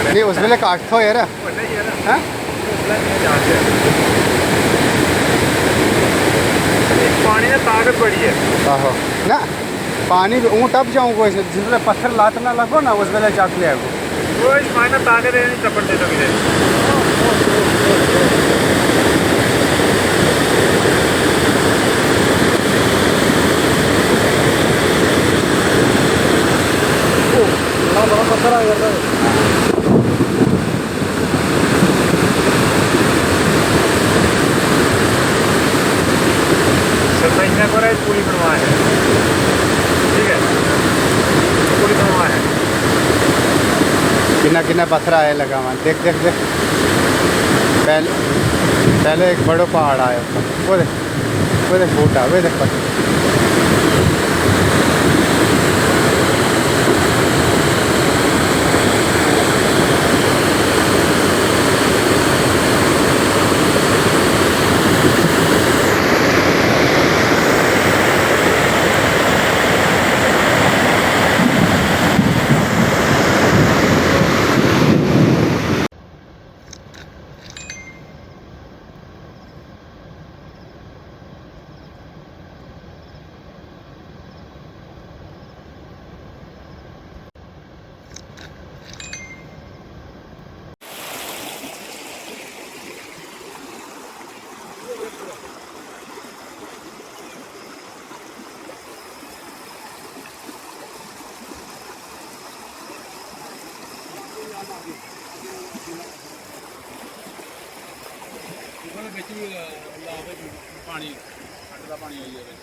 नहीं उस वेले काट थो यार हाँ पानी ने ताकत बड़ी है। आहो ना पानी ऊँ तब जाऊँगा जिस वेले पत्थर लात ना लगो ना उस वेले चाक ले आगो वो इस पानी ने ताकत है नहीं चपड़ दे सकते। बड़ा पत्थर आ गया सरपंच को पुली बनवा है, ठीक है, पुली बनवा है। कितना कितना पत्थर आया लगा वहाँ देख देख देख पहले एक बड़ो पहाड़ आया वो देख फूटा वो देख पत्थर पानी खड्ड का पानी आई जाए